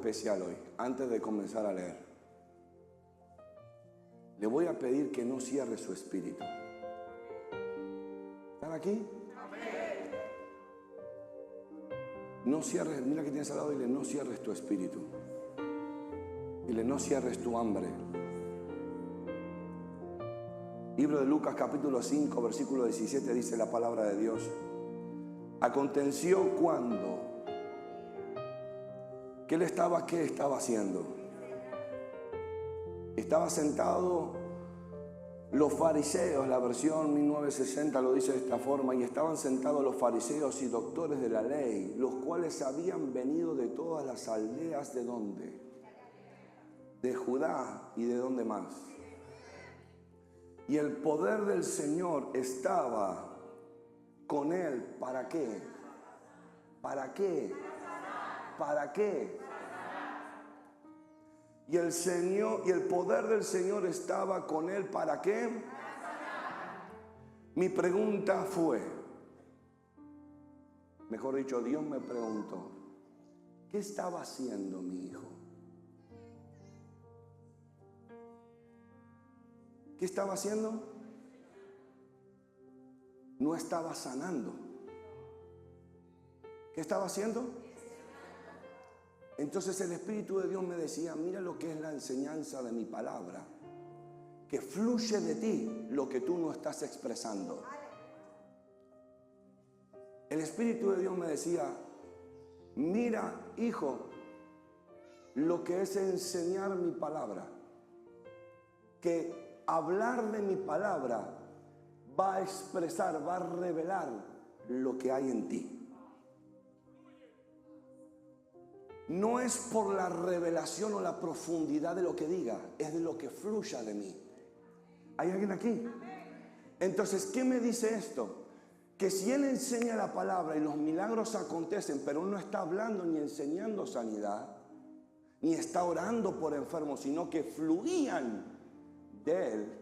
especial hoy, antes de comenzar a leer. Le voy a pedir que no cierre su espíritu. ¿Están aquí? No cierres, mira que tienes al lado, dile, no cierres tu espíritu. Dile, no cierres tu hambre. Libro de Lucas capítulo 5, versículo 17 dice la palabra de Dios. Aconteció cuando que él estaba, ¿qué estaba haciendo? Estaba sentado, los fariseos, la versión 1960 lo dice de esta forma, y estaban sentados los fariseos y doctores de la ley, los cuales habían venido de todas las aldeas, ¿de dónde? De Judá y de dónde más. Y el poder del Señor estaba con él. ¿Para qué? ¿Para qué? ¿Para qué? Y el Señor, y el poder del Señor estaba con él. ¿Para qué? Mi pregunta fue, mejor dicho, Dios me preguntó, ¿qué estaba haciendo mi hijo? ¿Qué estaba haciendo? No estaba sanando. ¿Qué estaba haciendo? Entonces el Espíritu de Dios me decía, mira lo que es la enseñanza de mi palabra, que fluye de ti lo que tú no estás expresando. El Espíritu de Dios me decía, mira, hijo, lo que es enseñar mi palabra, que hablar de mi palabra va a expresar, va a revelar lo que hay en ti. No es por la revelación o la profundidad de lo que diga, es de lo que fluya de mí. ¿Hay alguien aquí? Entonces, ¿qué me dice esto? Que si Él enseña la palabra y los milagros acontecen, pero Él no está hablando ni enseñando sanidad, ni está orando por enfermos, sino que fluían de Él,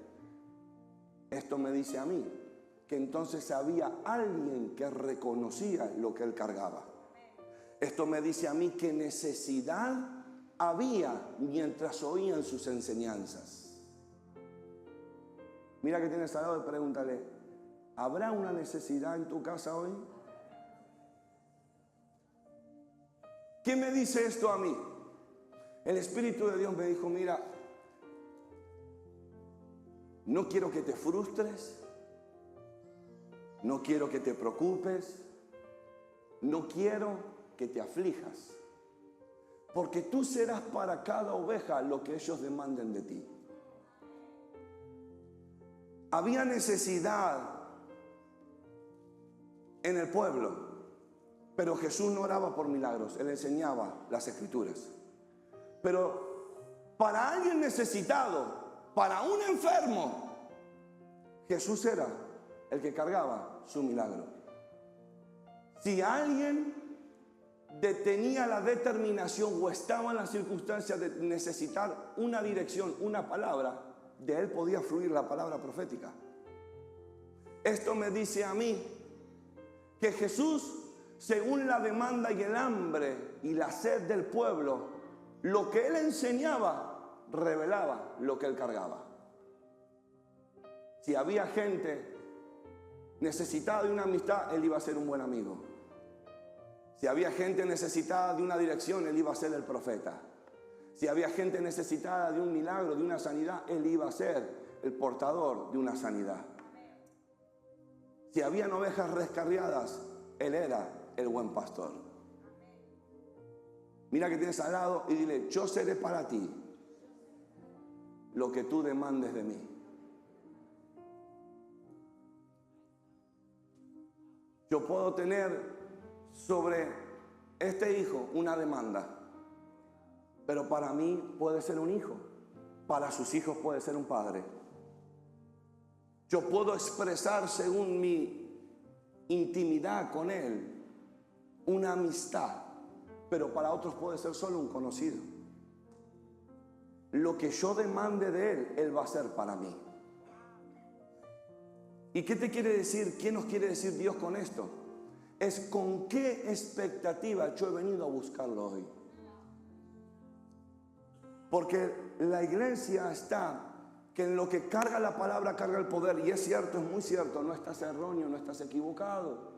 esto me dice a mí, que entonces había alguien que reconocía lo que Él cargaba. Esto me dice a mí que necesidad había mientras oían sus enseñanzas. Mira que tienes al lado y pregúntale, ¿habrá una necesidad en tu casa hoy? ¿Qué me dice esto a mí? El Espíritu de Dios me dijo, mira, no quiero que te frustres, no quiero que te preocupes, no quiero que te aflijas, porque tú serás para cada oveja lo que ellos demanden de ti. Había necesidad en el pueblo, pero Jesús no oraba por milagros, Él enseñaba las Escrituras. Pero para alguien necesitado, para un enfermo, Jesús era el que cargaba su milagro. Si alguien tenía la determinación o estaba en la circunstancia de necesitar una dirección, una palabra, de él podía fluir la palabra profética. Esto me dice a mí que Jesús, según la demanda y el hambre y la sed del pueblo, lo que él enseñaba revelaba lo que él cargaba. Si había gente necesitada de una amistad, él iba a ser un buen amigo. Si había gente necesitada de una dirección, él iba a ser el profeta. Si había gente necesitada de un milagro, de una sanidad, él iba a ser el portador de una sanidad. Si habían ovejas rescarriadas, él era el buen pastor. Mira que tienes al lado y dile, yo seré para ti lo que tú demandes de mí. Yo puedo tener sobre este hijo una demanda, pero para mí puede ser un hijo, para sus hijos puede ser un padre. Yo puedo expresar según mi intimidad con él una amistad, pero para otros puede ser solo un conocido. Lo que yo demande de él, él va a hacer para mí. ¿Y qué te quiere decir? ¿Qué nos quiere decir Dios con esto? Es con qué expectativa yo he venido a buscarlo hoy. Porque la iglesia está que en lo que carga la palabra carga el poder. Y es cierto, es muy cierto, no estás erróneo, no estás equivocado.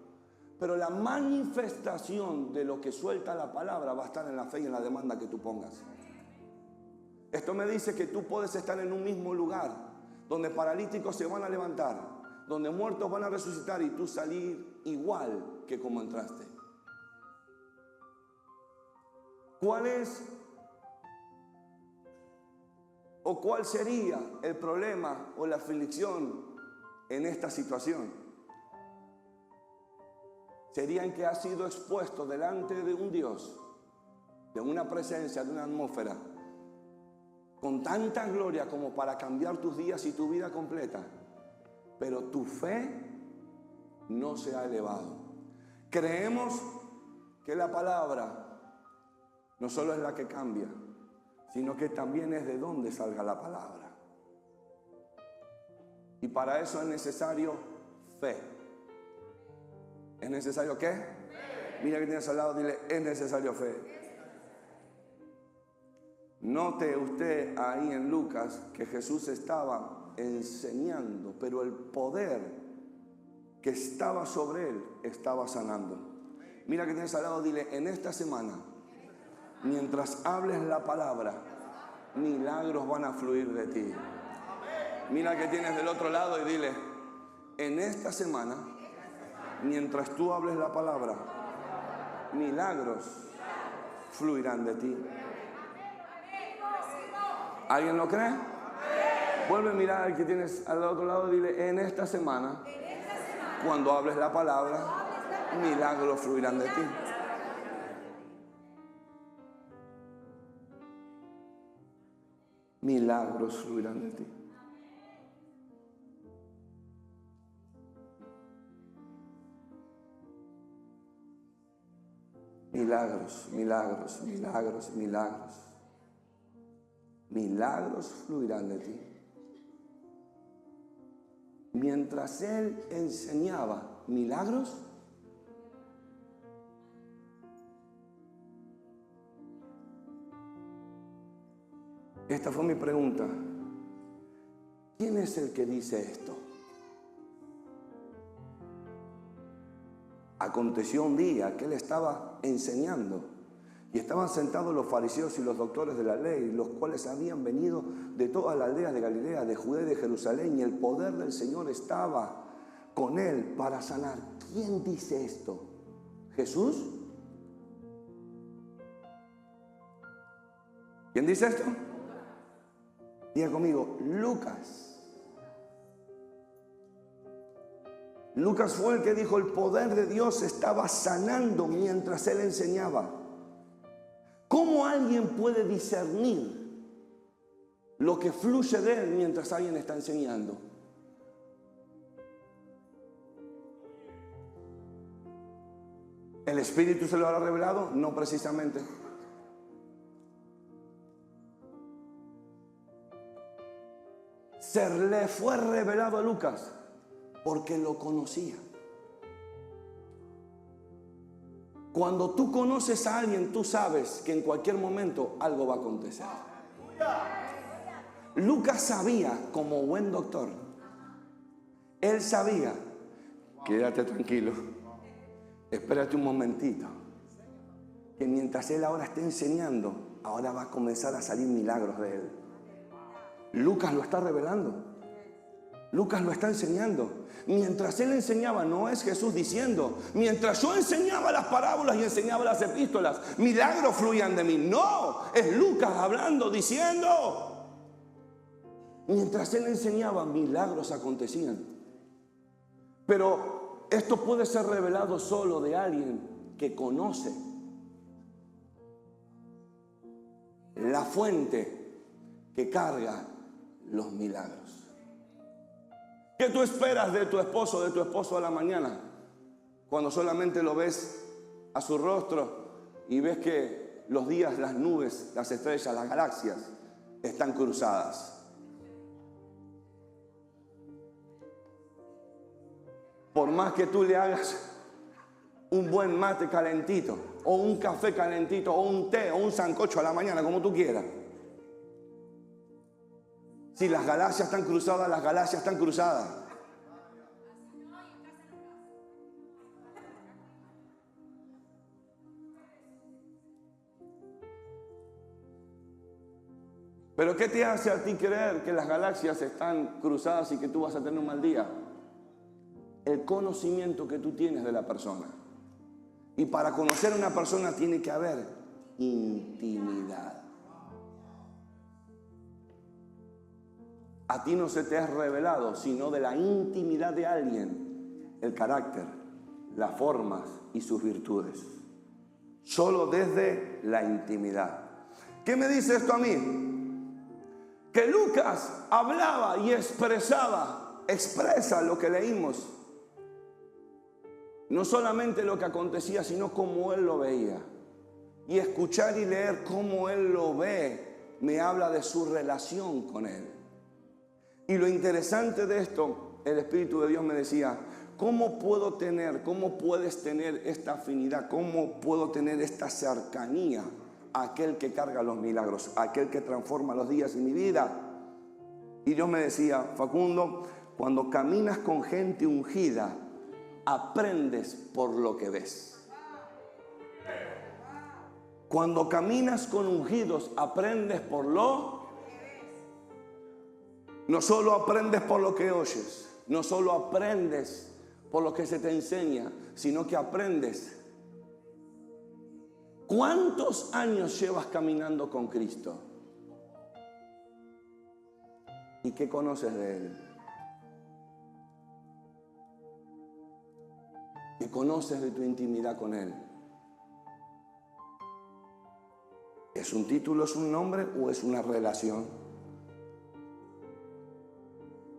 Pero la manifestación de lo que suelta la palabra va a estar en la fe y en la demanda que tú pongas. Esto me dice que tú puedes estar en un mismo lugar donde paralíticos se van a levantar, donde muertos van a resucitar y tú salir igual que como entraste. ¿Cuál es o cuál sería el problema o la aflicción en esta situación? Sería en que has sido expuesto delante de un Dios, de una presencia, de una atmósfera, con tanta gloria como para cambiar tus días y tu vida completa, pero tu fe no se ha elevado. Creemos que la palabra no solo es la que cambia, sino que también es de dónde salga la palabra. Y para eso es necesario fe. ¿Es necesario qué? Mira que tienes al lado, dile, es necesario fe. Note usted ahí en Lucas que Jesús estaba enseñando, pero el poder que estaba sobre él estaba sanando. Mira que tienes al lado, dile, en esta semana, mientras hables la palabra, milagros van a fluir de ti. Mira que tienes del otro lado y dile, en esta semana, mientras tú hables la palabra, milagros fluirán de ti. ¿Alguien lo cree? Vuelve a mirar al que tienes al otro lado y dile, en esta semana, cuando hables la palabra, milagros fluirán de ti. Milagros fluirán de ti. Milagros, milagros, milagros, milagros. Milagros fluirán de ti. Mientras él enseñaba milagros, esta fue mi pregunta. ¿Quién es el que dice esto? Aconteció un día que él estaba enseñando y estaban sentados los fariseos y los doctores de la ley, los cuales habían venido de todas las aldeas de Galilea, de Judea y de Jerusalén, y el poder del Señor estaba con él para sanar. ¿Quién dice esto? ¿Jesús? ¿Quién dice esto? Diga conmigo, Lucas. Lucas fue el que dijo, el poder de Dios estaba sanando mientras él enseñaba. ¿Cómo alguien puede discernir lo que fluye de él mientras alguien está enseñando? ¿El Espíritu se lo habrá revelado? No precisamente. Se le fue revelado a Lucas porque lo conocía. Cuando tú conoces a alguien, tú sabes que en cualquier momento algo va a acontecer. Lucas sabía, como buen doctor, él sabía, quédate tranquilo, espérate un momentito, que mientras él ahora esté enseñando, ahora va a comenzar a salir milagros de él. Lucas lo está revelando. Lucas lo está enseñando. Mientras él enseñaba, no es Jesús diciendo, mientras yo enseñaba las parábolas y enseñaba las epístolas, milagros fluían de mí. No, es Lucas hablando, diciendo, mientras él enseñaba, milagros acontecían. Pero esto puede ser revelado solo de alguien que conoce la fuente que carga los milagros. ¿Qué tú esperas de tu esposo a la mañana? Cuando solamente lo ves a su rostro y ves que los días, las nubes, las estrellas, las galaxias están cruzadas. Por más que tú le hagas un buen mate calentito, o un café calentito, o un té, o un sancocho a la mañana, como tú quieras, Si las galaxias están cruzadas, las galaxias están cruzadas. Pero ¿qué te hace a ti creer que las galaxias están cruzadas y que tú vas a tener un mal día? El conocimiento que tú tienes de la persona. Y para conocer a una persona tiene que haber intimidad. A ti no se te ha revelado, sino de la intimidad de alguien, el carácter, las formas y sus virtudes. Solo desde la intimidad. ¿Qué me dice esto a mí? Que Lucas hablaba y expresa lo que leímos. No solamente lo que acontecía, sino cómo él lo veía. Y escuchar y leer cómo él lo ve, me habla de su relación con él. Y lo interesante de esto, el Espíritu de Dios me decía, ¿cómo puedes tener esta afinidad? ¿Cómo puedo tener esta cercanía a aquel que carga los milagros, a aquel que transforma los días en mi vida? Y Dios me decía, Facundo, cuando caminas con gente ungida, aprendes por lo que ves. Cuando caminas con ungidos, aprendes por lo. No solo aprendes por lo que oyes, no solo aprendes por lo que se te enseña, sino que aprendes. ¿Cuántos años llevas caminando con Cristo? ¿Y qué conoces de Él? ¿Qué conoces de tu intimidad con Él? ¿Es un título, es un nombre o es una relación?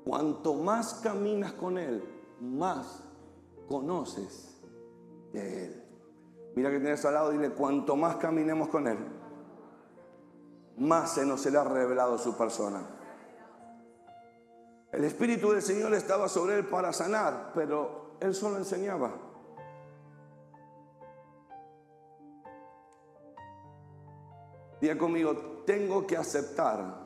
Cuanto más caminas con Él, más conoces de Él. Mira que tienes al lado, dile, cuanto más caminemos con Él, más se nos será revelado su persona. El Espíritu del Señor estaba sobre él para sanar, pero él solo enseñaba. Diga conmigo, tengo que aceptar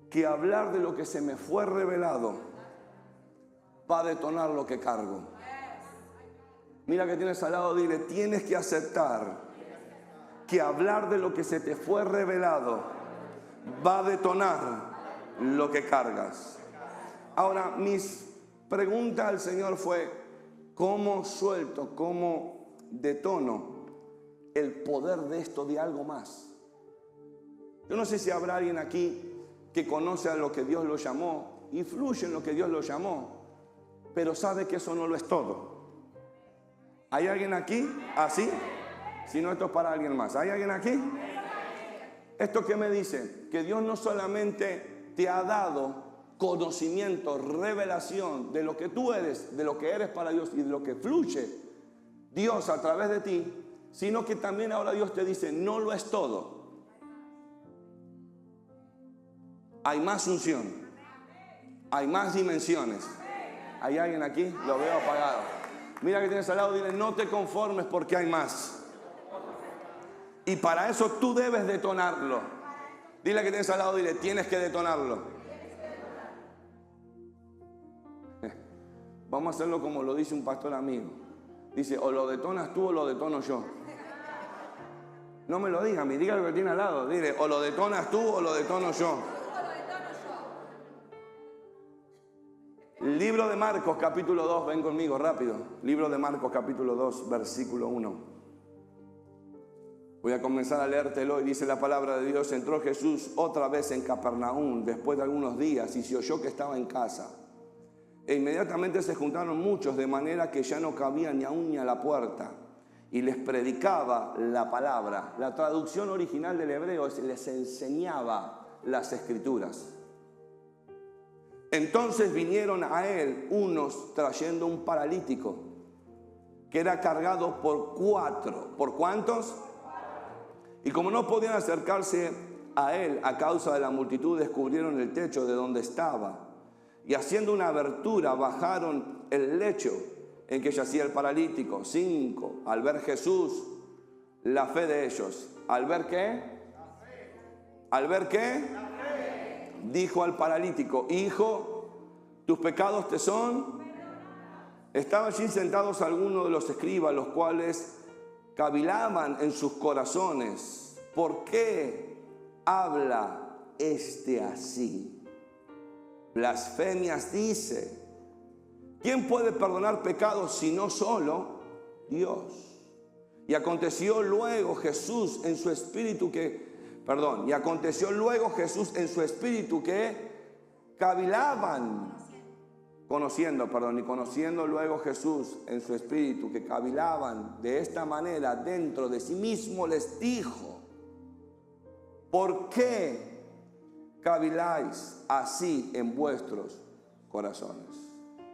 que hablar de lo que se me fue revelado va a detonar lo que cargo. Mira que tienes al lado, dile, tienes que aceptar que hablar de lo que se te fue revelado va a detonar lo que cargas. Ahora, mis preguntas al Señor fue, ¿cómo suelto, cómo detono el poder de esto de algo más? Yo no sé si habrá alguien aquí que conoce a lo que Dios lo llamó y fluye en lo que Dios lo llamó, pero sabe que eso no lo es todo. ¿Hay alguien aquí así? Si no, esto es para alguien más. ¿Hay alguien aquí? ¿Esto qué me dice? Que Dios no solamente te ha dado conocimiento, revelación de lo que tú eres, de lo que eres para Dios y de lo que fluye Dios a través de ti, sino que también ahora Dios te dice, no lo es todo. Hay más unción, hay más dimensiones. ¿Hay alguien aquí? Lo veo apagado. Mira que tienes al lado, dile, no te conformes porque hay más. Y para eso tú debes detonarlo. Dile que tienes al lado, dile, tienes que detonarlo. Vamos a hacerlo como lo dice un pastor amigo. Dice, o lo detonas tú o lo detono yo. No me lo diga, me diga lo que tiene al lado. Dile, o lo detonas tú o lo detono yo. Libro de Marcos, capítulo 2, ven conmigo rápido. Libro de Marcos, capítulo 2, versículo 1. Voy a comenzar a leértelo y dice la palabra de Dios, entró Jesús otra vez en Capernaum después de algunos días y se oyó que estaba en casa. E inmediatamente se juntaron muchos de manera que ya no cabía ni aún ni a la puerta y les predicaba la palabra. La traducción original del hebreo es les enseñaba las escrituras. Entonces vinieron a él unos trayendo un paralítico que era cargado por 4. ¿Por cuántos? Y como no podían acercarse a él a causa de la multitud, descubrieron el techo de donde estaba. Y haciendo una abertura, bajaron el lecho en que yacía el paralítico. 5. Al ver Jesús, la fe de ellos. ¿Al ver qué? ¿Al ver qué? dijo al paralítico: hijo, tus pecados te son. Estaban allí sentados algunos de los escribas, los cuales cavilaban en sus corazones: ¿por qué habla este así? Blasfemias dice. ¿Quién puede perdonar pecados sino solo Dios? Y aconteció luego Jesús en su espíritu que cavilaban, conociendo luego Jesús en su espíritu que cavilaban de esta manera dentro de sí mismo, les dijo: ¿por qué caviláis así en vuestros corazones?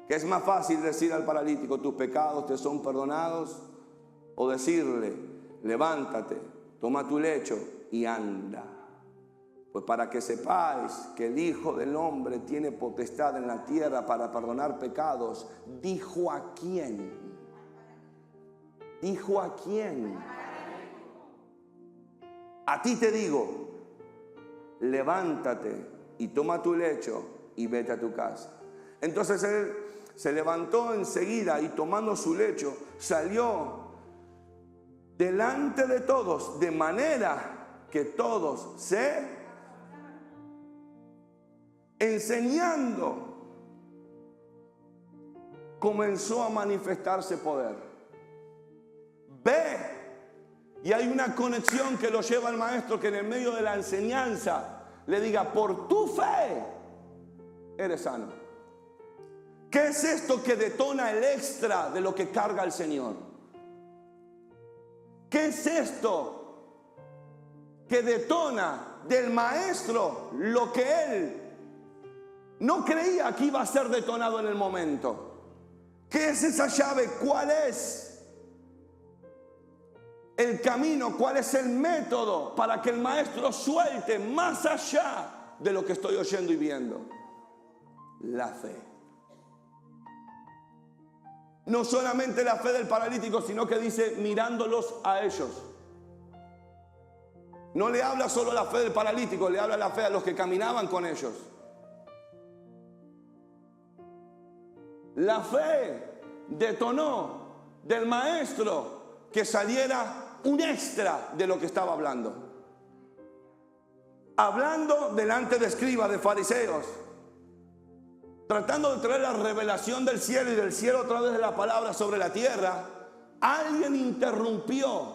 ¿Qué es más fácil decir al paralítico: tus pecados te son perdonados? O decirle: levántate, toma tu lecho y anda. Pues para que sepáis que el Hijo del Hombre tiene potestad en la tierra para perdonar pecados. ¿Dijo a quién? ¿Dijo a quién? A ti te digo: levántate y toma tu lecho y vete a tu casa. Entonces él se levantó enseguida y tomando su lecho salió delante de todos, de manera que todos enseñando, comenzó a manifestarse poder. Ve, y hay una conexión que lo lleva al maestro, que en el medio de la enseñanza le diga: por tu fe eres sano. ¿Qué es esto que detona el extra de lo que carga el Señor? ¿Qué es esto que detona del maestro lo que él no creía que iba a ser detonado en el momento? ¿Qué es esa llave? ¿Cuál es el camino? ¿Cuál es el método para que el maestro suelte más allá de lo que estoy oyendo y viendo? La fe. No solamente la fe del paralítico, sino que dice mirándolos a ellos. No le habla solo la fe del paralítico, le habla la fe a los que caminaban con ellos. La fe detonó del maestro que saliera un extra de lo que estaba hablando. Hablando delante de escribas, de fariseos, tratando de traer la revelación del cielo y del cielo a través de la palabra sobre la tierra, alguien interrumpió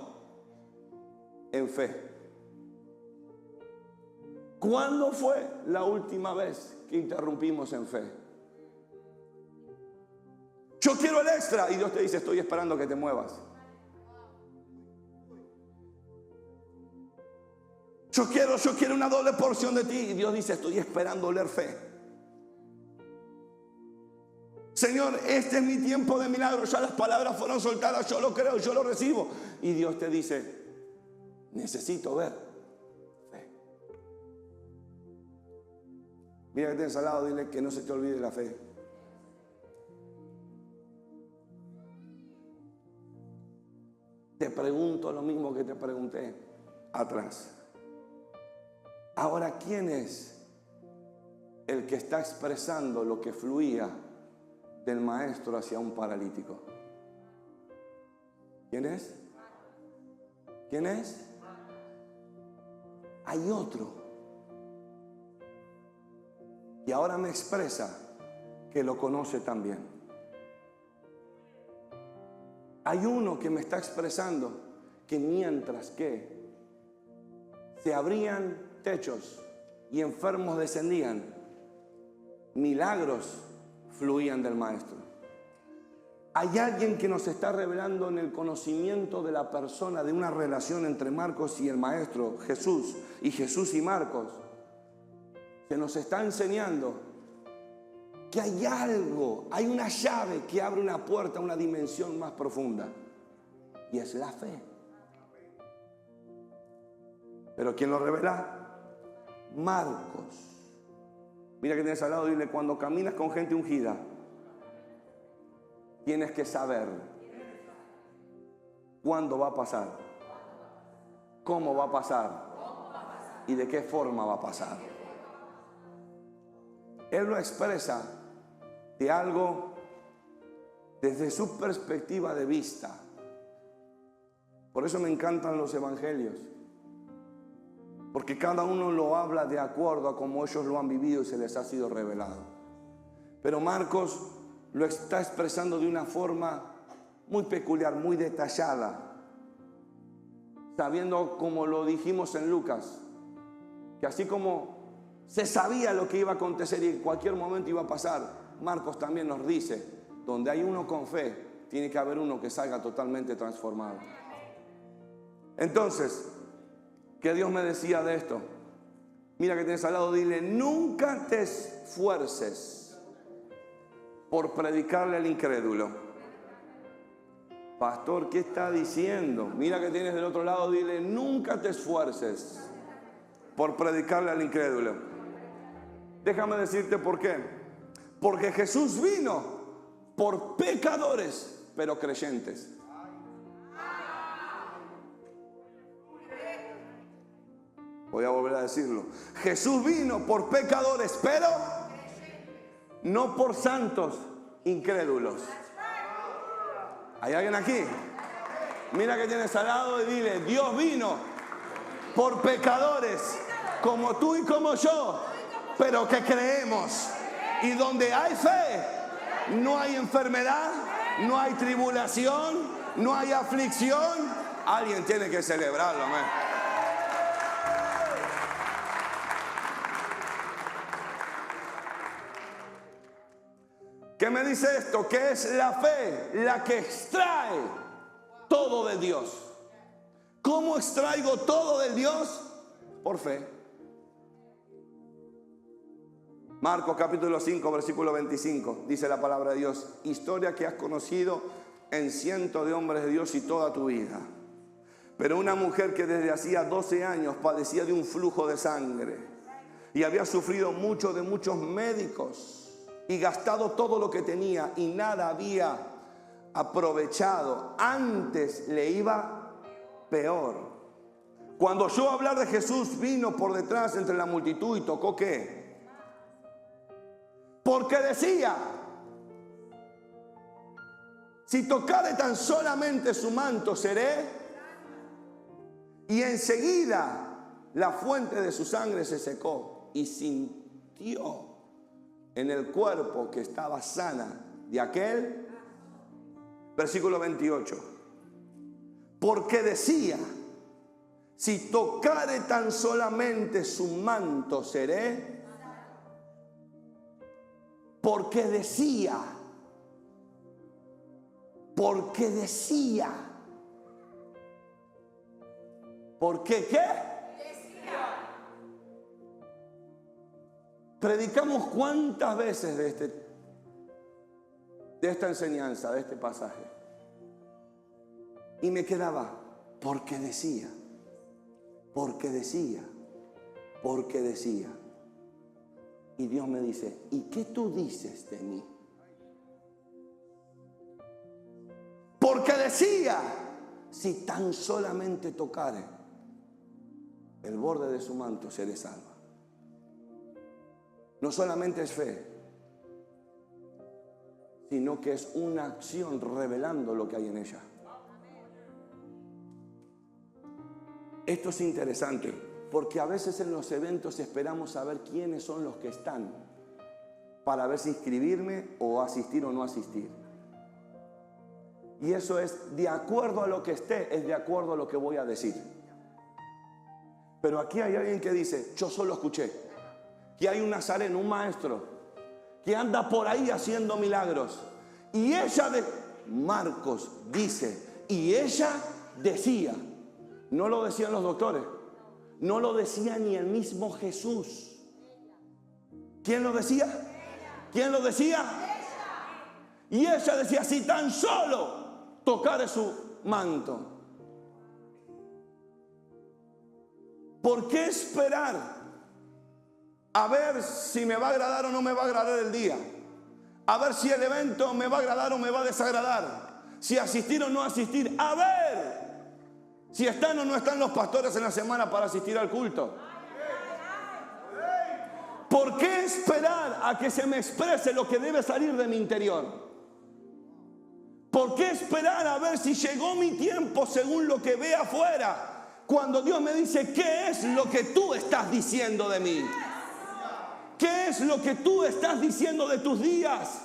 en fe. ¿Cuándo fue la última vez que interrumpimos en fe? Yo quiero el extra y Dios te dice: estoy esperando que te muevas. Yo quiero una doble porción de ti y Dios dice: estoy esperando oler fe. Señor, este es mi tiempo de milagro, ya las palabras fueron soltadas, yo lo creo, yo lo recibo. Y Dios te dice: necesito ver fe. Mira que tienes al lado, dile que no se te olvide la fe. Te pregunto lo mismo que te pregunté atrás. Ahora, ¿quién es el que está expresando lo que fluía del maestro hacia un paralítico? ¿Quién es? ¿Quién es? Hay otro. Y ahora me expresa que lo conoce también. Hay uno que me está expresando que mientras que se abrían techos y enfermos descendían, milagros fluían del maestro. Hay alguien que nos está revelando en el conocimiento de la persona, de una relación entre Marcos y el maestro Jesús, y Jesús y Marcos. Se nos está enseñando que hay algo, hay una llave que abre una puerta a una dimensión más profunda, y es la fe. ¿Pero quién lo revela? Marcos. Mira que tienes al lado, dile: cuando caminas con gente ungida, tienes que saber cuándo va a pasar, cómo va a pasar y de qué forma va a pasar. Él lo expresa de algo desde su perspectiva de vista. Por eso me encantan los evangelios, porque cada uno lo habla de acuerdo a cómo ellos lo han vivido y se les ha sido revelado. Pero Marcos lo está expresando de una forma muy peculiar, muy detallada, sabiendo, como lo dijimos en Lucas, que así como se sabía lo que iba a acontecer y en cualquier momento iba a pasar, Marcos también nos dice, donde hay uno con fe, tiene que haber uno que salga totalmente transformado. Entonces, ¿qué Dios me decía de esto? Mira que tienes al lado, dile, nunca te esfuerces por predicarle al incrédulo. Pastor, ¿qué está diciendo? Mira que tienes del otro lado, dile, nunca te esfuerces por predicarle al incrédulo. Déjame decirte por qué. Porque Jesús vino por pecadores, pero creyentes. Voy a volver a decirlo. Jesús vino por pecadores, pero no por santos incrédulos. ¿Hay alguien aquí? Mira que tienes al lado y dile, Dios vino por pecadores como tú y como yo, pero que creemos. Y donde hay fe, no hay enfermedad, no hay tribulación, no hay aflicción. Alguien tiene que celebrarlo, amén. ¿Qué me dice esto? Que es la fe la que extrae todo de Dios. ¿Cómo extraigo todo de Dios? Por fe. Marcos capítulo 5, versículo 25, dice la palabra de Dios, historia que has conocido en cientos de hombres de Dios y toda tu vida. Pero una mujer que desde hacía 12 años padecía de un flujo de sangre y había sufrido mucho de muchos médicos y gastado todo lo que tenía y nada había aprovechado, antes le iba peor. Cuando oyó hablar de Jesús, vino por detrás entre la multitud y tocó ¿qué? Porque decía, si tocare tan solamente su manto seré. Y enseguida la fuente de su sangre se secó y sintió en el cuerpo que estaba sana de aquel. Versículo 28. Porque decía, si tocare tan solamente su manto seré. Porque decía. Porque decía. ¿Por qué qué? Decía. Predicamos cuántas veces de esta enseñanza, de este pasaje. Y me quedaba, porque decía, porque decía, porque decía. Y Dios me dice, ¿y qué tú dices de mí? Porque decía, si tan solamente tocare el borde de su manto, seré salva. No solamente es fe, sino que es una acción revelando lo que hay en ella. Esto es interesante, porque a veces en los eventos esperamos saber quiénes son los que están, para ver si inscribirme o asistir o no asistir. Y eso es de acuerdo a lo que esté, es de acuerdo a lo que voy a decir. Pero aquí hay alguien que dice, yo solo escuché, que hay un nazareno, un maestro, que anda por ahí haciendo milagros. Y ella Marcos dice, y ella decía, no lo decían los doctores, no lo decía ni el mismo Jesús. ¿Quién lo decía? ¿Quién lo decía? Y ella decía, si tan solo tocare su manto. ¿Por qué esperar a ver si me va a agradar o no me va a agradar el día? A ver si el evento me va a agradar o me va a desagradar. Si asistir o no asistir. A ver si están o no están los pastores en la semana para asistir al culto. ¿Por qué esperar a que se me exprese lo que debe salir de mi interior? ¿Por qué esperar a ver si llegó mi tiempo según lo que ve afuera? Cuando Dios me dice, ¿qué es lo que tú estás diciendo de mí? ¿Qué es lo que tú estás diciendo de tus días?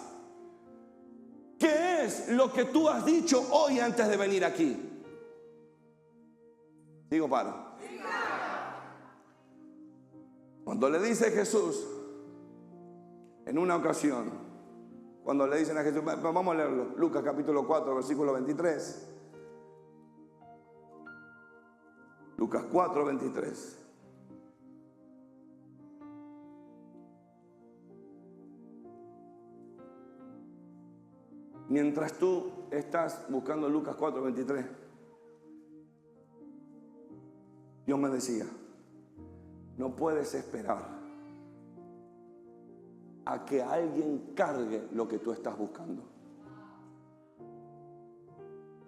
¿Qué es lo que tú has dicho hoy antes de venir aquí? Digo, paro. Cuando le dice Jesús, en una ocasión, cuando le dicen a Jesús, vamos a leerlo, Lucas capítulo 4, versículo 23. Lucas 4, 23. Mientras tú estás buscando Lucas 4, 23, Dios me decía, no puedes esperar a que alguien cargue lo que tú estás buscando.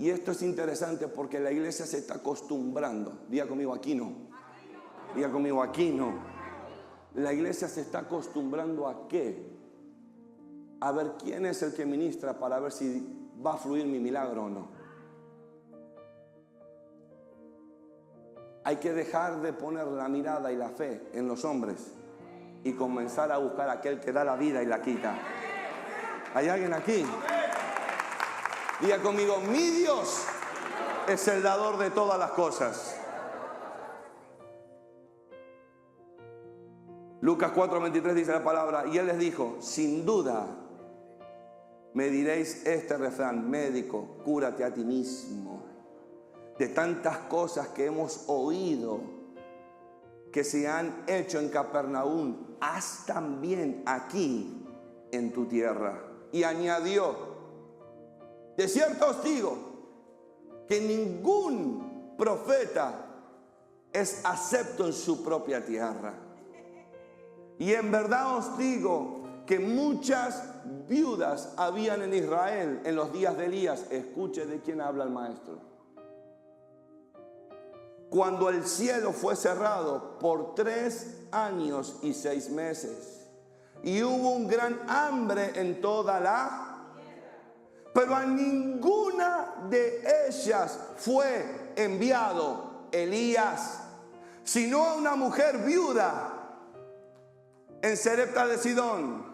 Y esto es interesante porque la iglesia se está acostumbrando. Diga conmigo, aquí no. Diga conmigo, aquí no. La iglesia se está acostumbrando ¿a qué? A ver quién es el que ministra para ver si va a fluir mi milagro o no. Hay que dejar de poner la mirada y la fe en los hombres y comenzar a buscar a aquel que da la vida y la quita. ¿Hay alguien aquí? Diga conmigo, mi Dios es el dador de todas las cosas. Lucas 4:23 dice la palabra, y él les dijo, sin duda me diréis este refrán, médico, cúrate a ti mismo. De tantas cosas que hemos oído que se han hecho en Capernaum, haz también aquí en tu tierra. Y añadió, de cierto os digo que ningún profeta es acepto en su propia tierra. Y en verdad os digo que muchas viudas habían en Israel en los días de Elías. Escuche de quién habla el maestro. Cuando el cielo fue cerrado por 3 años y 6 meses. Y hubo un gran hambre en toda la... Pero a ninguna de ellas fue enviado Elías, sino a una mujer viuda en Sarepta de Sidón.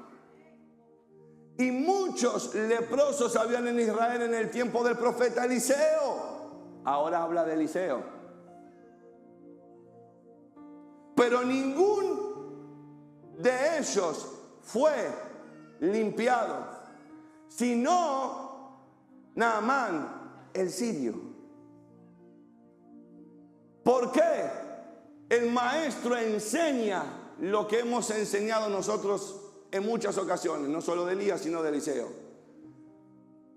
Y muchos leprosos habían en Israel en el tiempo del profeta Eliseo. Ahora habla de Eliseo. Pero ningún de ellos fue limpiado, sino Naamán el sirio. ¿Por qué? El maestro enseña lo que hemos enseñado nosotros en muchas ocasiones, no solo de Elías, sino de Eliseo.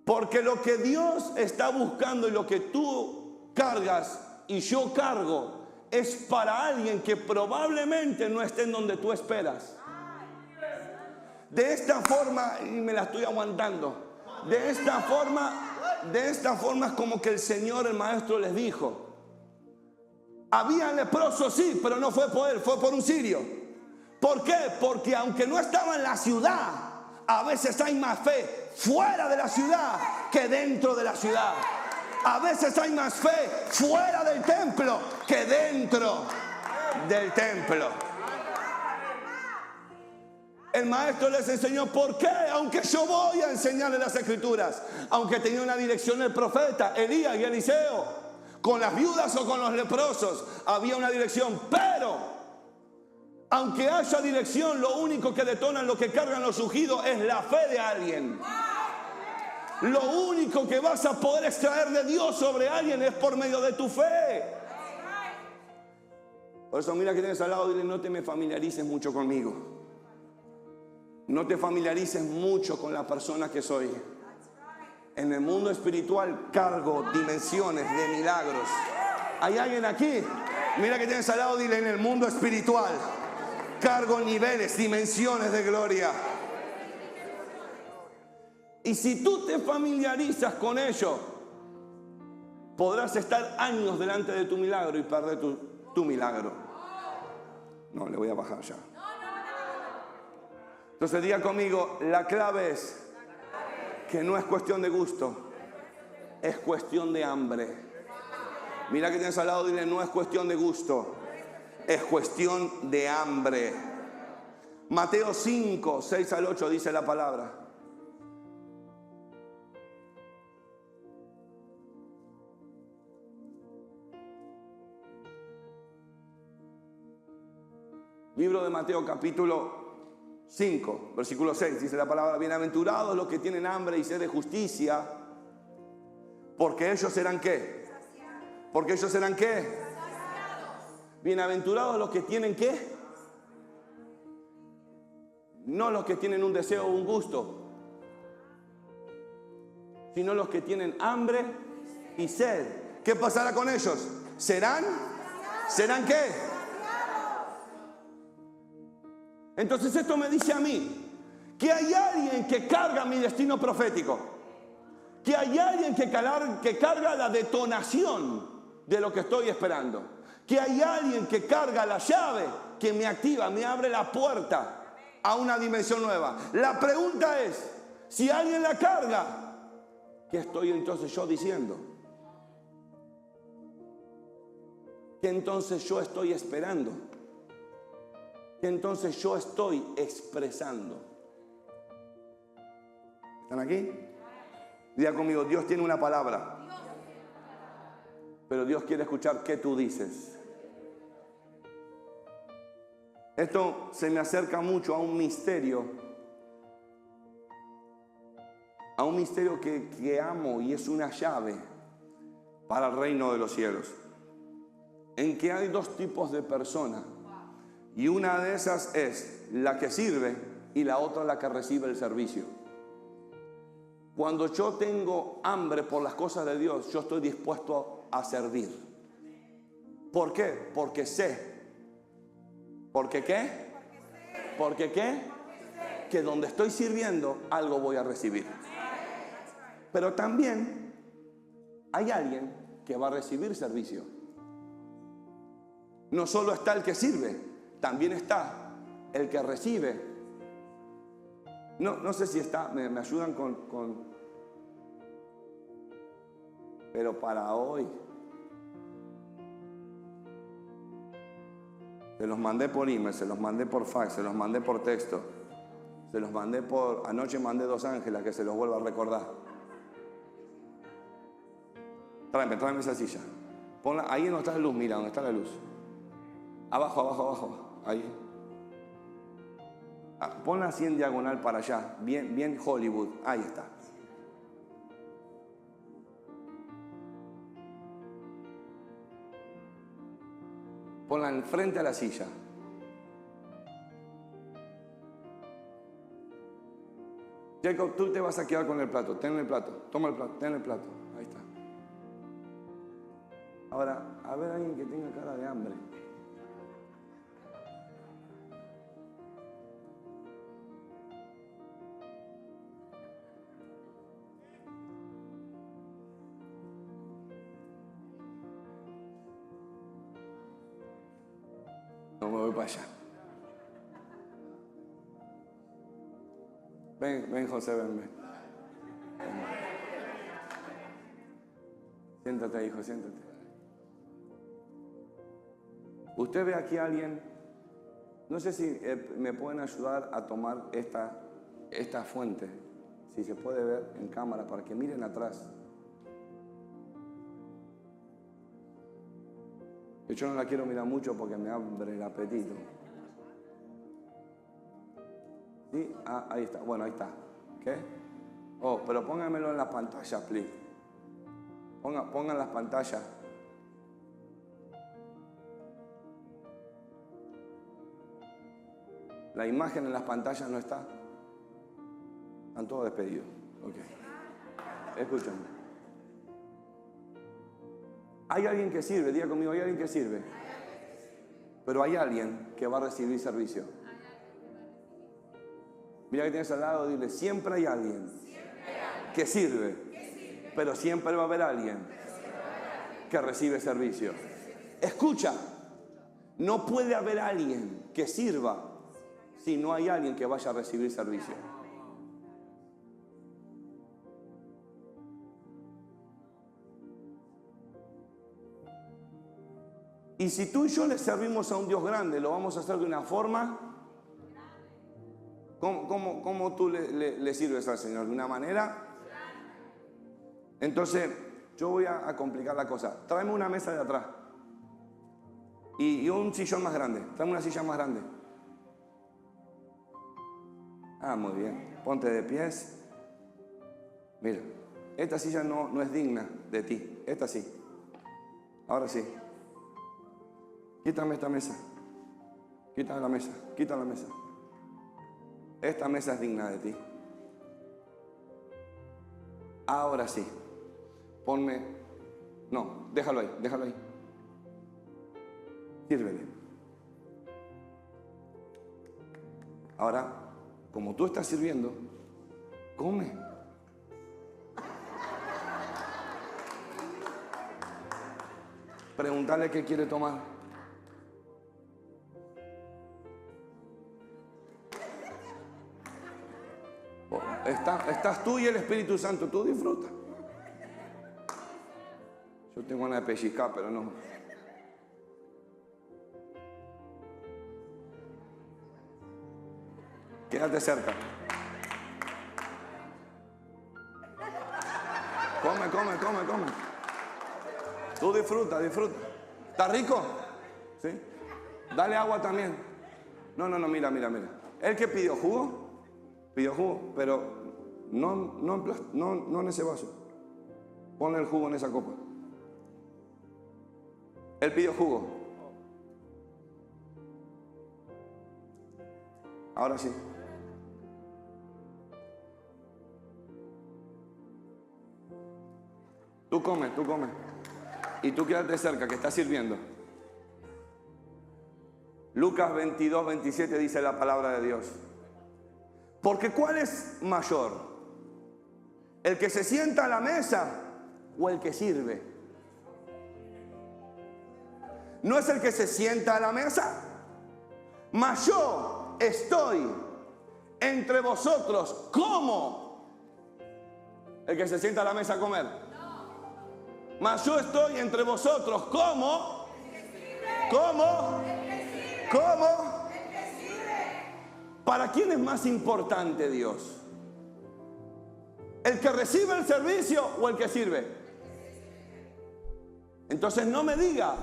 Porque lo que Dios está buscando y lo que tú cargas y yo cargo es para alguien que probablemente no esté en donde tú esperas. De esta forma, y me la estoy aguantando, de esta forma es como que el Señor, el maestro, les dijo. Había leprosos, sí, pero no fue por él, fue por un sirio. ¿Por qué? Porque aunque no estaba en la ciudad, a veces hay más fe fuera de la ciudad que dentro de la ciudad. A veces hay más fe fuera del templo que dentro del templo. El maestro les enseñó por qué, aunque yo voy a enseñarles las escrituras, aunque tenía una dirección el profeta, Elías y Eliseo, con las viudas o con los leprosos, había una dirección, pero aunque haya dirección, lo único que detonan, lo que cargan los ungidos es la fe de alguien. Lo único que vas a poder extraer de Dios sobre alguien es por medio de tu fe. Por eso mira que tienes al lado, dile, no te me familiarices mucho conmigo. No te familiarices mucho con la persona que soy. En el mundo espiritual cargo dimensiones de milagros. ¿Hay alguien aquí? Mira que tienes al lado, dile, en el mundo espiritual cargo niveles, dimensiones de gloria. Y si tú te familiarizas con ello, podrás estar años delante de tu milagro y perder tu milagro. No, le voy a bajar ya. Entonces diga conmigo, la clave es que no es cuestión de gusto, es cuestión de hambre. Mira que tienes al lado, dile, no es cuestión de gusto, es cuestión de hambre. Mateo 5, 6 al 8 dice la palabra. Libro de Mateo capítulo 5, versículo 6, dice la palabra, bienaventurados los que tienen hambre y sed de justicia, porque ellos serán ¿qué? Porque ellos serán ¿qué? Bienaventurados los que tienen ¿qué? No los que tienen un deseo o un gusto, sino los que tienen hambre y sed. ¿Qué pasará con ellos? ¿Serán qué? Entonces esto me dice a mí que hay alguien que carga mi destino profético, que hay alguien que carga la detonación de lo que estoy esperando, que hay alguien que carga la llave que me activa, me abre la puerta a una dimensión nueva. La pregunta es, si alguien la carga, ¿qué estoy entonces yo diciendo? ¿Qué entonces yo estoy esperando? ¿Qué entonces yo estoy expresando? ¿Están aquí? Diga conmigo, Dios tiene una palabra, pero Dios quiere escuchar qué tú dices. Esto se me acerca mucho a un misterio que amo, y es una llave para el reino de los cielos, en que hay dos tipos de personas, y una de esas es la que sirve y la otra la que recibe el servicio. Cuando yo tengo hambre por las cosas de Dios, yo estoy dispuesto a servir. ¿Por qué? Porque sé. ¿Por qué qué? ¿Porque qué? Que donde estoy sirviendo, algo voy a recibir. Pero también hay alguien que va a recibir servicio. No solo está el que sirve, también está el que recibe. No sé si está, me ayudan con... Pero para hoy, se los mandé por email, se los mandé por fax, se los mandé por texto, se los mandé por... Anoche mandé 2 ángeles, que se los vuelva a recordar. Tráeme esa silla. Ponla, ahí donde está la luz, mira, donde está la luz. Abajo. Ahí. Ponla así en diagonal para allá. Bien Hollywood. Ahí está. Ponla enfrente a la silla. Jacob, tú te vas a quedar con el plato. Ten el plato. Toma el plato. Ten el plato. Ahí está. Ahora, a ver a alguien que tenga cara de hambre. No me voy para allá. Ven José, ven. Siéntate, hijo, siéntate. Usted ve aquí a alguien, no sé si me pueden ayudar a tomar esta fuente, si se puede ver en cámara, para que miren atrás. Yo no la quiero mirar mucho porque me abre el apetito. ¿Sí? Ahí está. Bueno, ahí está. ¿Qué? Oh, pero póngamelo en la pantalla, please. Pongan las pantallas. La imagen en las pantallas no está. Están todos despedidos. Ok. Escúchame. Hay alguien que sirve, diga conmigo, hay alguien que sirve. Pero hay alguien que va a recibir servicio. Mira que tienes al lado, dile, siempre hay alguien que sirve, pero siempre va a haber alguien que recibe servicio. Escucha, no puede haber alguien que sirva si no hay alguien que vaya a recibir servicio. Y si tú y yo le servimos a un Dios grande, lo vamos a hacer de una forma. ¿Cómo tú le sirves al Señor? ¿De una manera? Entonces, yo voy a complicar la cosa. Tráeme una mesa de atrás. Y un sillón más grande. Tráeme una silla más grande. Ah, muy bien. Ponte de pies. Mira, esta silla no es digna de ti. Esta sí. Ahora sí. Quítame esta mesa. Quítame la mesa. Quítame la mesa. Esta mesa es digna de ti. Ahora sí. Ponme. No, déjalo ahí, déjalo ahí. Sírvele. Ahora, como tú estás sirviendo, come. Pregúntale qué quiere tomar. Estás tú y el Espíritu Santo, tú disfruta. Yo tengo ganas de pellizcar, pero no. Quédate cerca. Come. Tú disfruta. ¿Está rico? ¿Sí? Dale agua también. No, mira. ¿El que pidió jugo? Pidió jugo, pero no en ese vaso. Ponle el jugo en esa copa. Él pidió jugo. Ahora sí. Tú come. Y tú quédate cerca, que está sirviendo. Lucas 22, 27 dice la palabra de Dios. Porque ¿cuál es mayor? ¿El que se sienta a la mesa o el que sirve? ¿No es el que se sienta a la mesa? Mas yo estoy entre vosotros como el que se sienta a la mesa a comer. Mas yo estoy entre vosotros como ¿Para quién es más importante Dios? ¿El que recibe el servicio o el que sirve? Entonces no me diga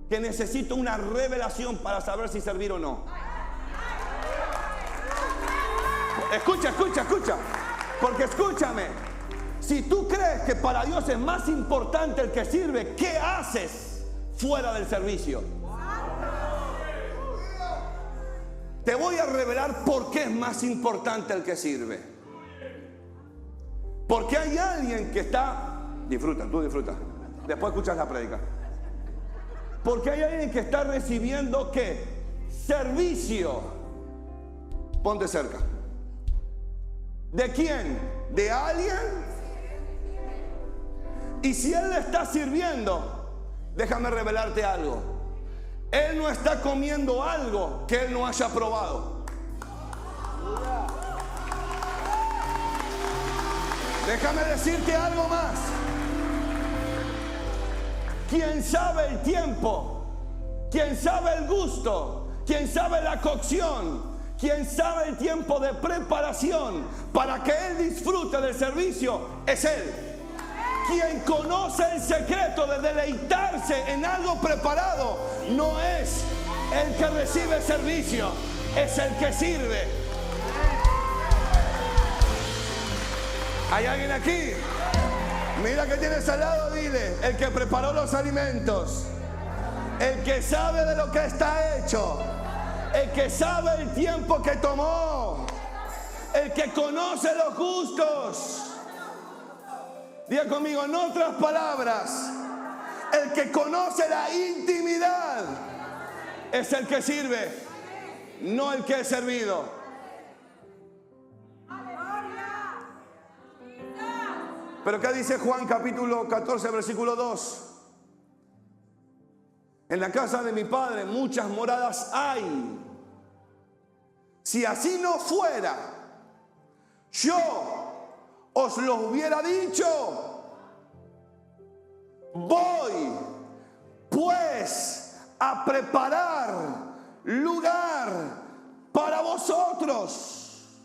que necesito una revelación para saber si servir o no. Escucha. Porque escúchame. Si tú crees que para Dios es más importante el que sirve, ¿qué haces fuera del servicio? Te voy a revelar por qué es más importante el que sirve. Porque hay alguien que está... Tú disfruta. Después escuchas la prédica. Porque hay alguien que está recibiendo ¿qué? Servicio. Ponte cerca. ¿De quién? ¿De alguien? Y si él le está sirviendo, déjame revelarte algo. Él no está comiendo algo que él no haya probado. Déjame decirte algo más. Quien sabe el tiempo, quien sabe el gusto, quien sabe la cocción, quien sabe el tiempo de preparación para que él disfrute del servicio, es él. Quien conoce el secreto de deleitarse en algo preparado no es el que recibe servicio, es el que sirve. ¿Hay alguien aquí? Mira que tienes al lado, dile, el que preparó los alimentos, el que sabe de lo que está hecho, el que sabe el tiempo que tomó, el que conoce los gustos. Diga conmigo, en otras palabras, el que conoce la intimidad es el que sirve, no el que es servido. Pero ¿qué dice Juan capítulo 14, versículo 2? En la casa de mi Padre muchas moradas hay. Si así no fuera, yo os lo hubiera dicho. Voy pues a preparar lugar para vosotros.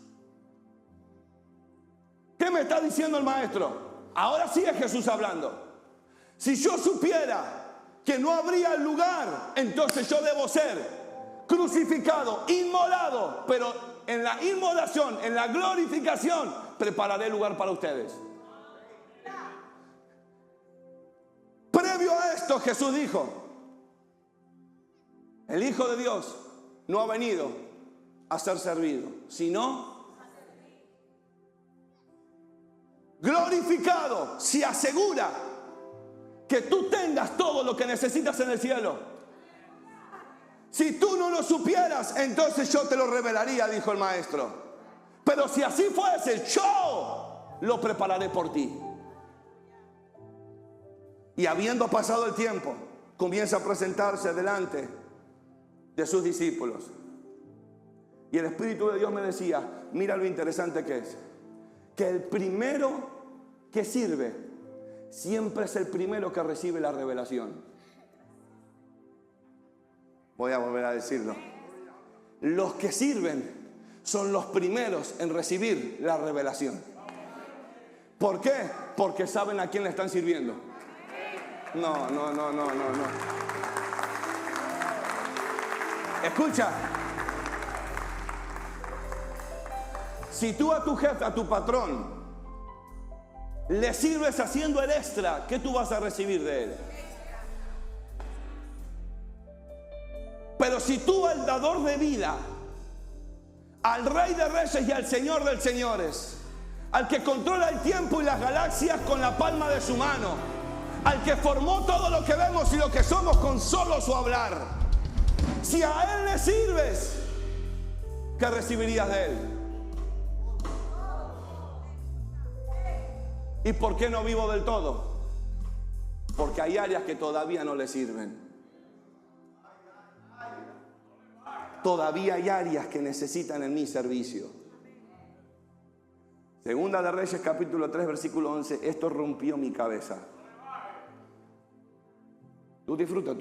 ¿Qué me está diciendo el maestro? Ahora sí es Jesús hablando. Si yo supiera que no habría lugar, entonces yo debo ser crucificado, inmolado, pero en la inmolación, en la glorificación, prepararé lugar para ustedes. Previo a esto, Jesús dijo: el Hijo de Dios no ha venido a ser servido, sino glorificado. Se asegura que tú tengas todo lo que necesitas en el cielo. Si tú no lo supieras, entonces yo te lo revelaría, dijo el maestro. Pero si así fuese, yo lo prepararé por ti. Y habiendo pasado el tiempo, comienza a presentarse delante de sus discípulos. Y el Espíritu de Dios me decía: mira lo interesante que es, que el primero que sirve siempre es el primero que recibe la revelación. Voy a volver a decirlo. Los que sirven son los primeros en recibir la revelación. ¿Por qué? Porque saben a quién le están sirviendo. No. Escucha. Si tú a tu jefe, a tu patrón, le sirves haciendo el extra, ¿qué tú vas a recibir de él? Pero si tú al dador de vida, al Rey de Reyes y al Señor de Señores, al que controla el tiempo y las galaxias con la palma de su mano, al que formó todo lo que vemos y lo que somos con solo su hablar, si a Él le sirves, ¿qué recibirías de Él? ¿Y por qué no vivo del todo? Porque hay áreas que todavía no le sirven. Todavía hay áreas que necesitan en mi servicio. Segunda de Reyes, capítulo 3, versículo 11. Esto rompió mi cabeza. Tú disfruta.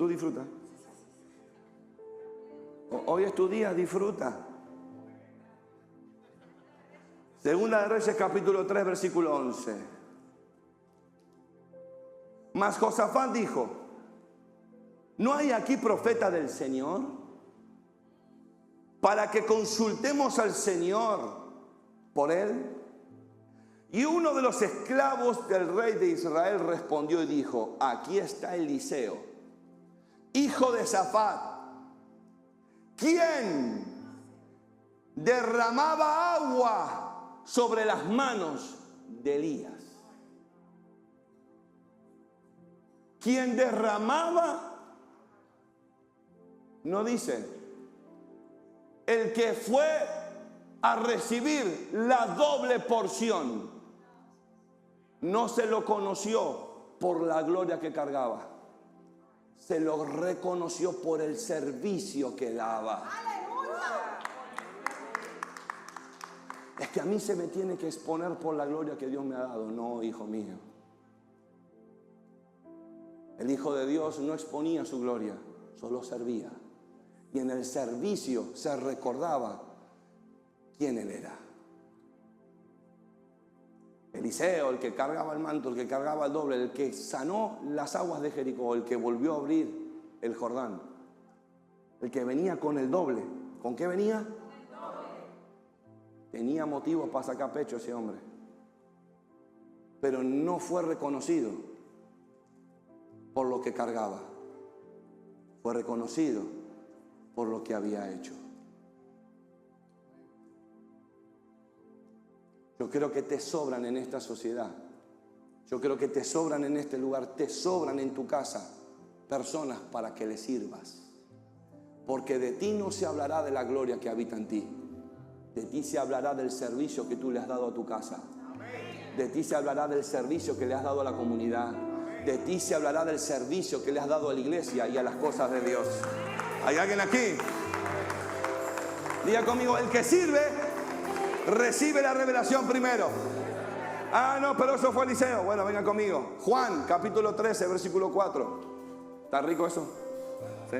Hoy es tu día, disfruta. Segunda de Reyes, capítulo 3, versículo 11. Mas Josafat dijo: ¿no hay aquí profeta del Señor? Para que consultemos al Señor por él. Y uno de los esclavos del rey de Israel respondió y dijo: aquí está Eliseo, hijo de Safat, quien derramaba agua sobre las manos de Elías. Quien derramaba, no dice, el que fue a recibir la doble porción, no se lo conoció por la gloria que cargaba, se lo reconoció por el servicio que daba. Es que a mí se me tiene que exponer por la gloria que Dios me ha dado. No, hijo mío. El Hijo de Dios no exponía su gloria, solo servía. Y en el servicio se recordaba quién él era. Eliseo, el que cargaba el manto, el que cargaba el doble, el que sanó las aguas de Jericó, el que volvió a abrir el Jordán, el que venía con el doble. ¿Con qué venía? Tenía motivos para sacar pecho ese hombre, pero no fue reconocido por lo que cargaba, fue reconocido por lo que había hecho. Yo creo que te sobran en esta sociedad, yo creo que te sobran en este lugar, te sobran en tu casa personas para que le sirvas, porque de ti no se hablará de la gloria que habita en ti, de ti se hablará del servicio que tú le has dado a tu casa, de ti se hablará del servicio que le has dado a la comunidad, de ti se hablará del servicio que le has dado a la iglesia y a las cosas de Dios. ¿Hay alguien aquí? Diga conmigo, el que sirve, recibe la revelación primero. Ah, no, pero eso fue Eliseo. Bueno, venga conmigo. Juan, capítulo 13, versículo 4. ¿Está rico eso? ¿Sí?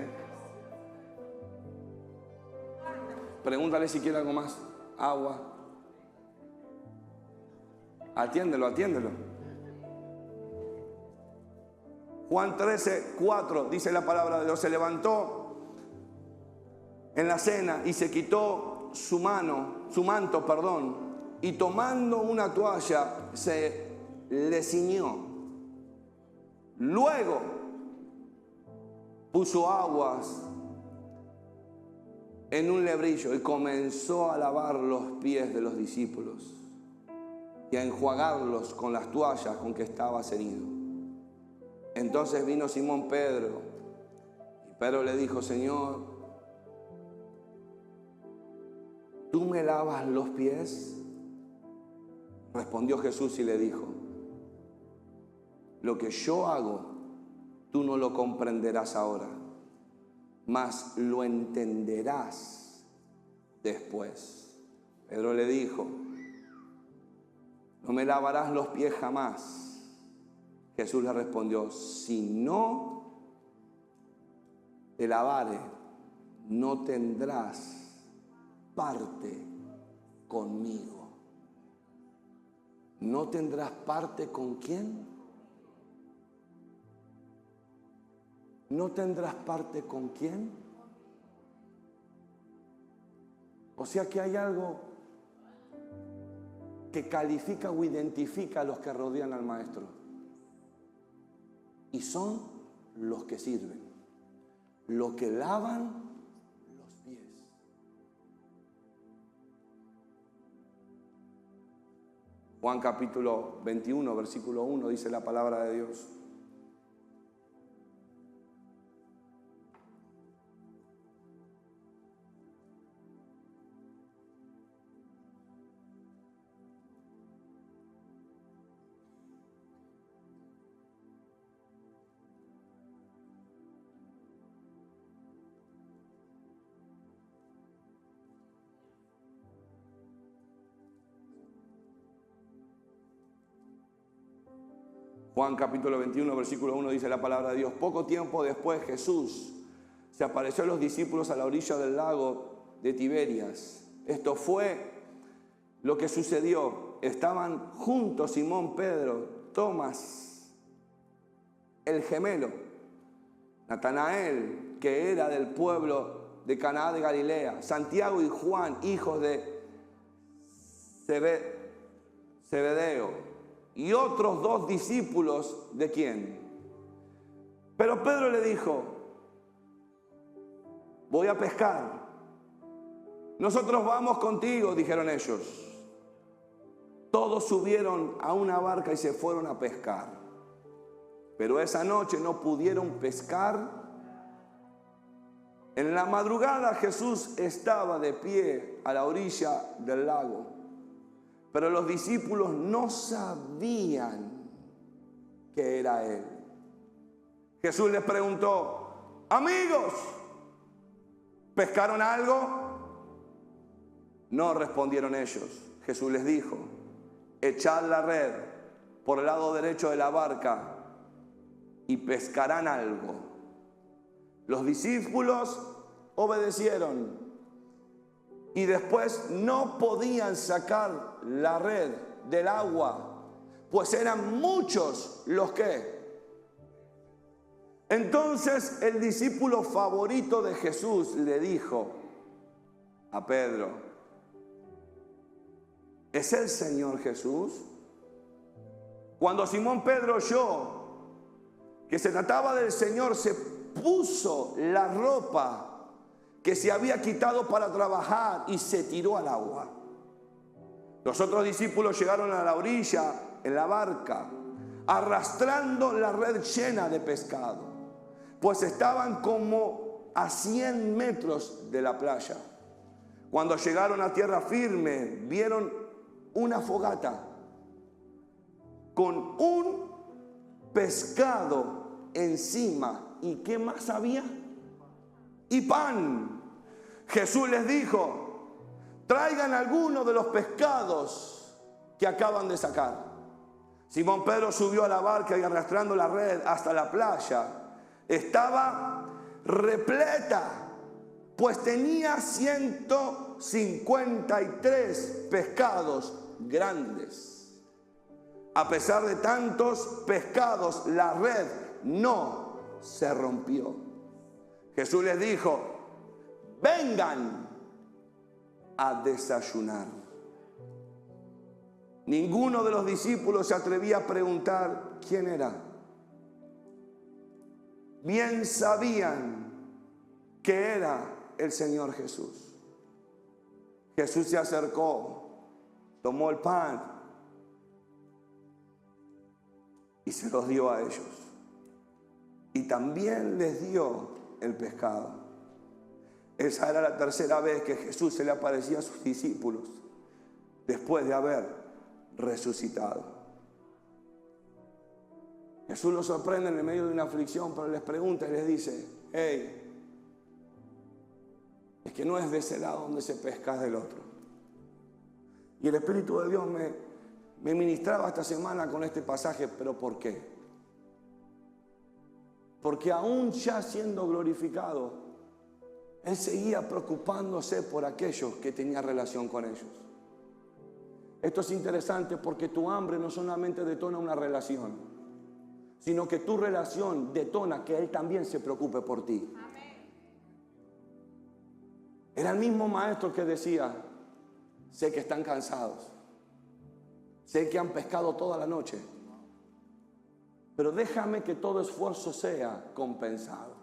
Pregúntale si quiere algo más. Agua. Atiéndelo, atiéndelo. Juan 13, 4, dice la palabra de Dios. Se levantó en la cena y se quitó su manto, y tomando una toalla se le ciñó. Luego puso aguas en un lebrillo y comenzó a lavar los pies de los discípulos y a enjuagarlos con las toallas con que estaba ceñido. Entonces vino Simón Pedro y Pedro le dijo: Señor, ¿tú me lavas los pies? Respondió Jesús y le dijo: lo que yo hago, tú no lo comprenderás ahora, mas lo entenderás después. Pedro le dijo: no me lavarás los pies jamás. Jesús le respondió: si no te lavare, no tendrás parte conmigo. ¿No tendrás parte con quién? ¿No tendrás parte con quién? O sea que hay algo que califica o identifica a los que rodean al maestro. Y son los que sirven, los que lavan los pies. Juan capítulo 21, versículo 1, dice la palabra de Dios: Juan capítulo 21, versículo 1, dice la palabra de Dios: poco tiempo después Jesús se apareció a los discípulos a la orilla del lago de Tiberias. Esto fue lo que sucedió. Estaban juntos Simón Pedro, Tomás, el gemelo, Natanael, que era del pueblo de Caná de Galilea, Santiago y Juan, hijos de Zebedeo, y otros 2 discípulos, ¿de quién? Pero Pedro le dijo: voy a pescar. Nosotros vamos contigo, dijeron ellos. Todos subieron a una barca y se fueron a pescar. Pero esa noche no pudieron pescar. En la madrugada Jesús estaba de pie a la orilla del lago. Pero los discípulos no sabían que era Él. Jesús les preguntó: amigos, ¿pescaron algo? No, respondieron ellos. Jesús les dijo: echad la red por el lado derecho de la barca y pescarán algo. Los discípulos obedecieron. Y después no podían sacar la red del agua, pues eran muchos los que. Entonces el discípulo favorito de Jesús le dijo a Pedro: ¿es el Señor Jesús? Cuando Simón Pedro oyó que se trataba del Señor, se puso la ropa que se había quitado para trabajar y se tiró al agua. Los otros discípulos llegaron a la orilla en la barca, arrastrando la red llena de pescado, pues estaban como a 100 metros de la playa. Cuando llegaron a tierra firme, vieron una fogata con un pescado encima. ¿Y qué más había? Y pan. Jesús les dijo: traigan alguno de los pescados que acaban de sacar. Simón Pedro subió a la barca y arrastrando la red hasta la playa. Estaba repleta, pues tenía 153 pescados grandes. A pesar de tantos pescados, la red no se rompió. Jesús les dijo: vengan a desayunar. Ninguno de los discípulos se atrevía a preguntar quién era. Bien sabían que era el Señor Jesús. Jesús se acercó, tomó el pan y se los dio a ellos. Y también les dio el pescado. Esa era la tercera vez que Jesús se le aparecía a sus discípulos después de haber resucitado. Jesús los sorprende en el medio de una aflicción, pero les pregunta y les dice: hey, es que no es de ese lado donde se pesca, es del otro. Y el Espíritu de Dios me ministraba esta semana con este pasaje. ¿Pero por qué? Porque aún ya siendo glorificado, Él seguía preocupándose por aquellos que tenían relación con ellos. Esto es interesante porque tu hambre no solamente detona una relación, sino que tu relación detona que Él también se preocupe por ti. Era el mismo maestro que decía: sé que están cansados, sé que han pescado toda la noche, pero déjame que todo esfuerzo sea compensado.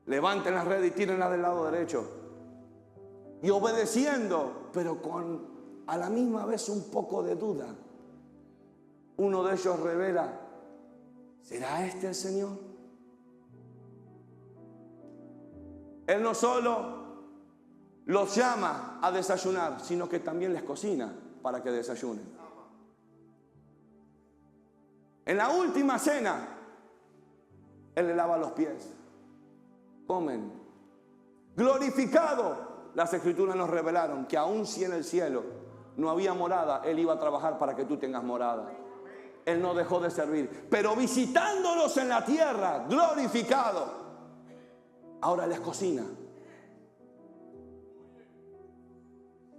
Levanten la red y tírenla del lado derecho. Y obedeciendo, pero con a la misma vez un poco de duda, uno de ellos revela: ¿será este el Señor? Él no solo los llama a desayunar, sino que también les cocina para que desayunen. En la última cena, Él le lava los pies. Comen. Glorificado, las Escrituras nos revelaron que aun si en el cielo no había morada, Él iba a trabajar para que tú tengas morada. Él no dejó de servir. Pero visitándolos en la tierra, glorificado, ahora les cocina.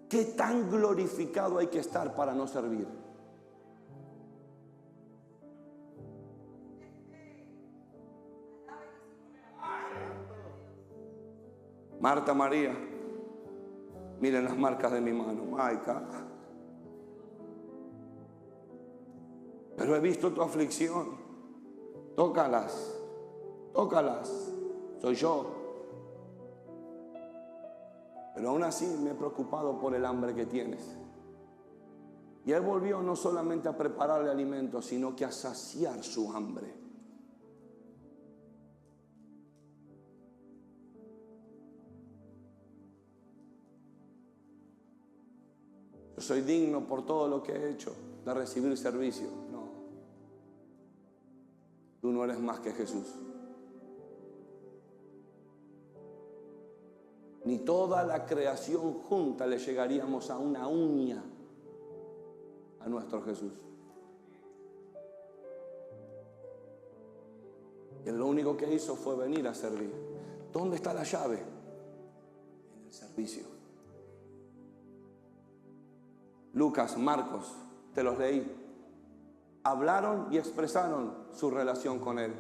¿Qué tan glorificado hay que estar para no servir? Marta, María, miren las marcas de mi mano. Maica, pero he visto tu aflicción. Tócalas, tócalas. Soy yo. Pero aún así me he preocupado por el hambre que tienes. Y Él volvió no solamente a prepararle alimentos, sino que a saciar su hambre. Yo soy digno por todo lo que he hecho de recibir servicio. No. Tú no eres más que Jesús. Ni toda la creación junta le llegaríamos a una uña a nuestro Jesús. Y Él lo único que hizo fue venir a servir. ¿Dónde está la llave? En el servicio. Lucas, Marcos, te los leí. Hablaron y expresaron su relación con Él.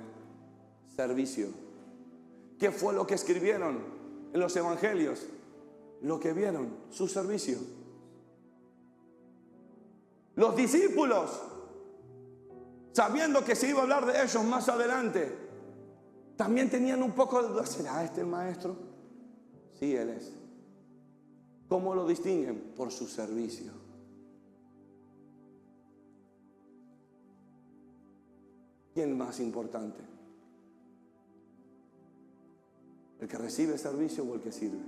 Servicio. ¿Qué fue lo que escribieron en los evangelios? Lo que vieron, su servicio. Los discípulos, sabiendo que se iba a hablar de ellos más adelante, también tenían un poco de duda. ¿Será este el maestro? Sí, Él es. ¿Cómo lo distinguen? Por su servicio. ¿Quién es más importante? ¿El que recibe servicio o el que sirve?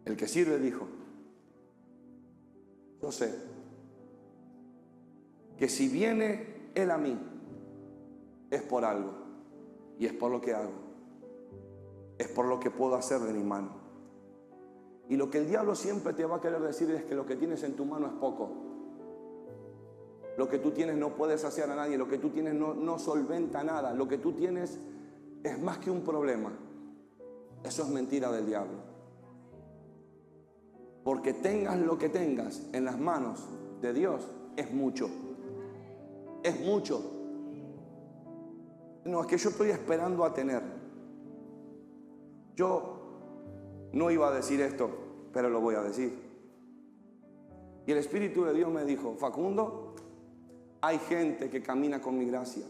El que sirve dijo: yo sé que si viene Él a mí, es por algo. Y es por lo que hago. Es por lo que puedo hacer de mi mano. Y lo que el diablo siempre te va a querer decir es que lo que tienes en tu mano es poco. Lo que tú tienes no puedes hacer a nadie. Lo que tú tienes no solventa nada. Lo que tú tienes es más que un problema. Eso es mentira del diablo. Porque tengas lo que tengas en las manos de Dios, es mucho. Es mucho. No, es que yo estoy esperando a tener. Yo no iba a decir esto, pero lo voy a decir. Y el Espíritu de Dios me dijo: Facundo, hay gente que camina con mi gracia.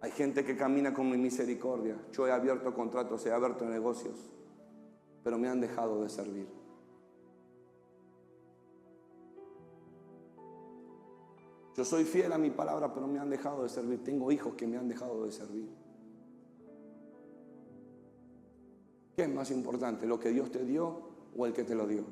Hay gente que camina con mi misericordia. Yo he abierto contratos, he abierto negocios, pero me han dejado de servir. Yo soy fiel a mi palabra, pero me han dejado de servir. Tengo hijos que me han dejado de servir. ¿Qué es más importante, lo que Dios te dio o el que te lo dio?